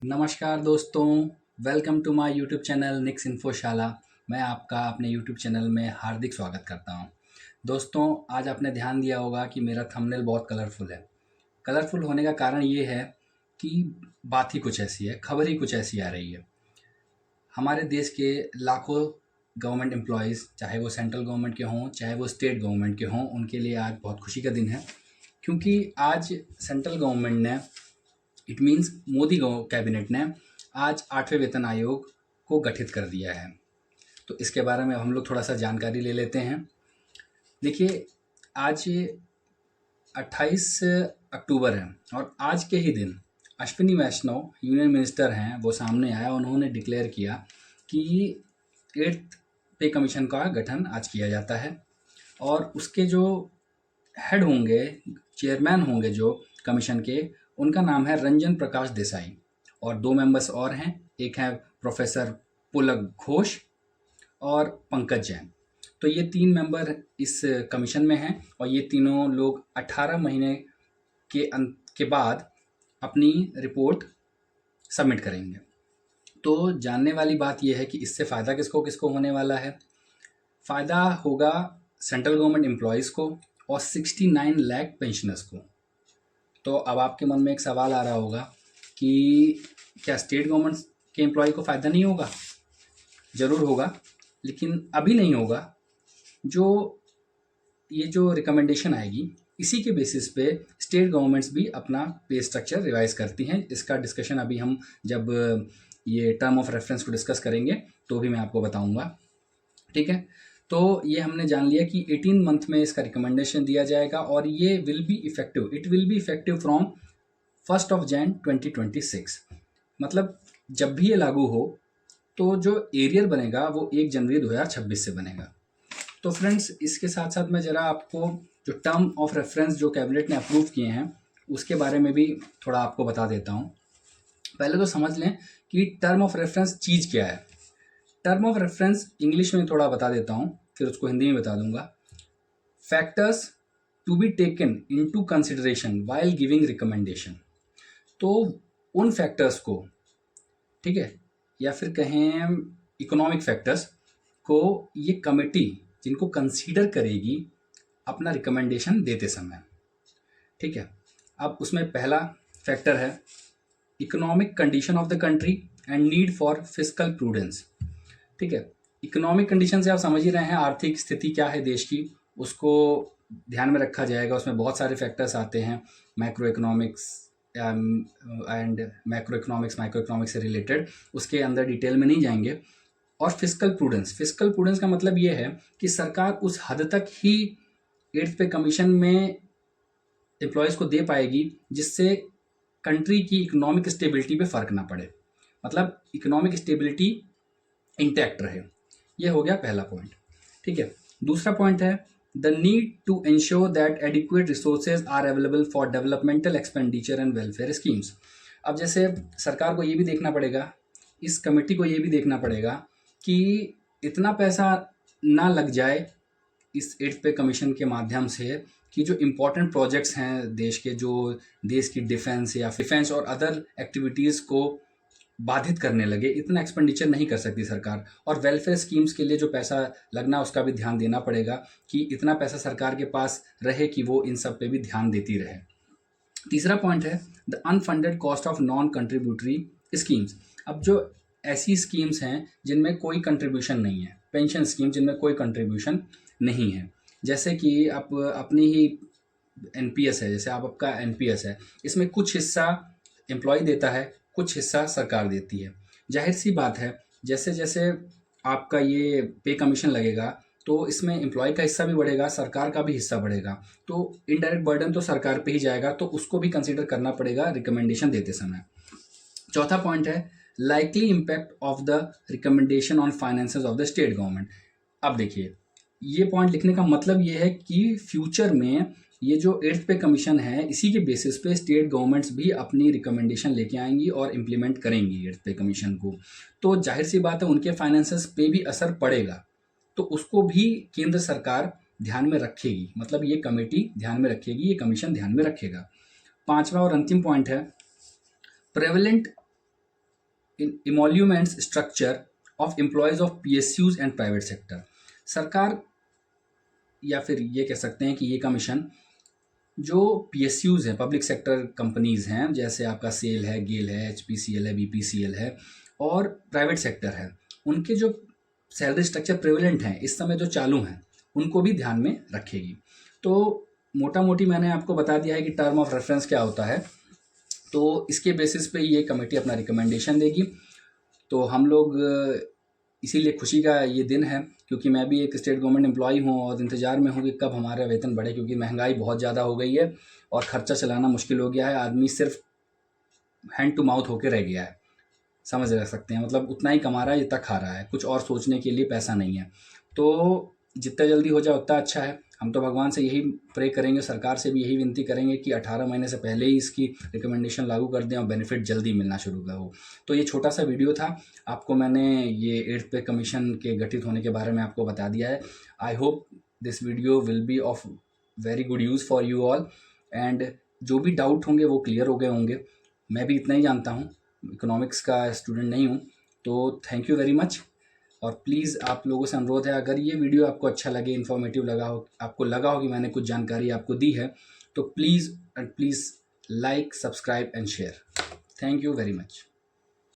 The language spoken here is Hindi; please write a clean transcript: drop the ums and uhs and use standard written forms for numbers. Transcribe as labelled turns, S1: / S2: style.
S1: नमस्कार दोस्तों, welcome to my YouTube channel Nix Infoshala. मैं आपका अपने यूट्यूब चैनल में हार्दिक स्वागत करता हूं। दोस्तों, आज आपने ध्यान दिया होगा कि मेरा थंबनेल बहुत कलरफुल है। कलरफुल होने का कारण ये है कि बात ही कुछ ऐसी है, खबर ही कुछ ऐसी आ रही है। हमारे देश के लाखों गवर्नमेंट एम्प्लॉयज़, चाहे वो सेंट्रल गवर्नमेंट के हों, चाहे वो स्टेट गवर्नमेंट के हों, उनके लिए आज बहुत खुशी का दिन है। क्योंकि आज सेंट्रल गवर्नमेंट ने, इट मीन्स मोदी कैबिनेट ने आज 8वें वेतन आयोग को गठित कर दिया है। तो इसके बारे में हम लोग थोड़ा सा जानकारी ले लेते हैं। देखिए, आज 28 अक्टूबर है और आज के ही दिन अश्विनी वैष्णव यूनियन मिनिस्टर हैं, वो सामने आया। उन्होंने डिक्लेयर किया कि 8th पे कमीशन का गठन आज किया जाता है और उसके जो हेड होंगे, चेयरमैन होंगे जो कमीशन के, उनका नाम है रंजन प्रकाश देसाई और 2 मेंबर्स और हैं। एक है प्रोफेसर पुलक घोष और पंकज जैन। तो ये 3 मेंबर इस कमीशन में हैं और ये तीनों लोग 18 महीने के अंत के बाद अपनी रिपोर्ट सबमिट करेंगे। तो जानने वाली बात यह है कि इससे फ़ायदा किसको किसको होने वाला है। फ़ायदा होगा सेंट्रल गवर्नमेंट एम्प्लॉयज़ को और 69 लाख पेंशनर्स को। तो अब आपके मन में एक सवाल आ रहा होगा कि क्या स्टेट गवर्नमेंट के एम्प्लॉय को फ़ायदा नहीं होगा? ज़रूर होगा, लेकिन अभी नहीं होगा। ये जो रिकमेंडेशन आएगी, इसी के बेसिस पे स्टेट गवर्नमेंट्स भी अपना पे स्ट्रक्चर रिवाइज़ करती हैं। इसका डिस्कशन अभी हम जब ये टर्म ऑफ रेफरेंस को डिस्कस करेंगे तो भी मैं आपको बताऊंगा। ठीक है, तो ये हमने जान लिया कि 18 मंथ में इसका रिकमेंडेशन दिया जाएगा और ये it will be effective from 1 जनवरी 2026। मतलब जब भी ये लागू हो तो जो एरियर बनेगा वो 1 जनवरी 2026 से बनेगा। तो फ्रेंड्स, इसके साथ साथ मैं ज़रा आपको जो टर्म ऑफ रेफरेंस जो कैबिनेट ने अप्रूव किए हैं उसके बारे में भी थोड़ा आपको बता देता हूँ। पहले तो समझ लें कि टर्म ऑफ रेफरेंस चीज़ क्या है। टर्म ऑफ रेफरेंस इंग्लिश में थोड़ा बता देता हूँ, फिर उसको हिंदी में बता दूंगा। Factors to be taken into consideration while giving recommendation. तो उन फैक्टर्स को, ठीक है, या फिर कहें इकोनॉमिक फैक्टर्स को, ये कमेटी जिनको कंसीडर करेगी अपना रिकमेंडेशन देते समय। ठीक है, अब उसमें पहला फैक्टर है economic condition of the country and need for fiscal prudence. ठीक है, इकोनॉमिक कंडीशन से आप समझ ही रहे हैं, आर्थिक स्थिति क्या है देश की, उसको ध्यान में रखा जाएगा। उसमें बहुत सारे फैक्टर्स आते हैं, macro economics and micro economics से रिलेटेड, उसके अंदर डिटेल में नहीं जाएंगे। और फिस्कल प्रूडेंस का मतलब ये है कि सरकार उस हद तक ही 8th पे कमीशन में एम्प्लॉयज़ को दे पाएगी जिससे कंट्री की इकोनॉमिक स्टेबिलिटी पे फ़र्क ना पड़े, मतलब इकोनॉमिक स्टेबिलिटी इंटैक्ट रहे। ये हो गया पहला पॉइंट। ठीक है, दूसरा पॉइंट है the need to ensure that adequate resources are available for developmental expenditure and welfare schemes. अब जैसे सरकार को ये भी देखना पड़ेगा, इस कमेटी को ये भी देखना पड़ेगा कि इतना पैसा ना लग जाए इस 8th पे कमीशन के माध्यम से कि जो इम्पोर्टेंट प्रोजेक्ट्स हैं देश के, जो देश की डिफेंस और अदर एक्टिविटीज़ को बाधित करने लगे, इतना एक्सपेंडिचर नहीं कर सकती सरकार। और वेलफेयर स्कीम्स के लिए जो पैसा लगना, उसका भी ध्यान देना पड़ेगा कि इतना पैसा सरकार के पास रहे कि वो इन सब पे भी ध्यान देती रहे। तीसरा पॉइंट है the unfunded cost of non contributory schemes. अब जो ऐसी स्कीम्स हैं जिनमें कोई कंट्रीब्यूशन नहीं है, पेंशन स्कीम जिनमें कोई कंट्रीब्यूशन नहीं है, जैसे कि आप अपनी ही एनपीएस है, जैसे आपका एनपीएस है, इसमें कुछ हिस्सा एम्प्लॉय देता है, कुछ हिस्सा सरकार देती है। जाहिर सी बात है, जैसे जैसे आपका ये पे कमीशन लगेगा तो इसमें एम्प्लॉय का हिस्सा भी बढ़ेगा, सरकार का भी हिस्सा बढ़ेगा, तो इनडायरेक्ट बर्डन तो सरकार पे ही जाएगा, तो उसको भी कंसीडर करना पड़ेगा रिकमेंडेशन देते समय। चौथा पॉइंट है likely impact of the recommendation on finances of the state government. अब देखिए, ये पॉइंट लिखने का मतलब ये है कि फ्यूचर में ये जो 8th पे कमीशन है, इसी के बेसिस पे स्टेट गवर्नमेंट्स भी अपनी रिकमेंडेशन लेके आएंगी और इम्प्लीमेंट करेंगी 8th पे कमीशन को। तो जाहिर सी बात है उनके फाइनेंसेस पे भी असर पड़ेगा, तो उसको भी केंद्र सरकार ध्यान में रखेगी, मतलब ये कमेटी ध्यान में रखेगी, ये कमीशन ध्यान में रखेगा। पांचवा और अंतिम पॉइंट है prevalent emoluments structure of employees of PSUs and private sector. सरकार, या फिर ये कह सकते हैं कि ये कमीशन जो PSUs हैं, पब्लिक सेक्टर कंपनीज़ हैं, जैसे आपका सेल है, गेल है, HPCL है, BPCL है, और प्राइवेट सेक्टर है, उनके जो सैलरी स्ट्रक्चर प्रेवलेंट हैं इस समय जो चालू हैं, उनको भी ध्यान में रखेगी। तो मोटा मोटी मैंने आपको बता दिया है कि टर्म ऑफ रेफरेंस क्या होता है। तो इसके बेसिस पे ये कमेटी अपना रिकमेंडेशन देगी। तो हम लोग इसीलिए खुशी का ये दिन है, क्योंकि मैं भी एक स्टेट गवर्नमेंट एम्प्लॉई हूँ और इंतज़ार में हूँ कि कब हमारा वेतन बढ़े, क्योंकि महंगाई बहुत ज़्यादा हो गई है और ख़र्चा चलाना मुश्किल हो गया है। आदमी सिर्फ हैंड टू माउथ होके रह गया है, समझ रह सकते हैं, मतलब उतना ही कमा रहा है जितना खा रहा है, कुछ और सोचने के लिए पैसा नहीं है। तो जितना जल्दी हो जाए उतना अच्छा है। हम तो भगवान से यही प्रे करेंगे, सरकार से भी यही विनती करेंगे कि 18 महीने से पहले ही इसकी रिकमेंडेशन लागू कर दें और बेनिफिट जल्दी मिलना शुरू हो। तो ये छोटा सा वीडियो था, आपको मैंने ये 8th पे कमीशन के गठित होने के बारे में आपको बता दिया है। I hope this video will be of very good use for you all, and जो भी डाउट होंगे वो क्लियर हो गए होंगे। मैं भी इतना ही जानता हूँ, इकोनॉमिक्स का स्टूडेंट नहीं हूँ। तो थैंक यू वेरी मच। और प्लीज़ आप लोगों से अनुरोध है, अगर ये वीडियो आपको अच्छा लगे, इन्फॉर्मेटिव लगा हो, आपको लगा हो कि मैंने कुछ जानकारी आपको दी है, तो please and please like, subscribe and share. Thank you very much.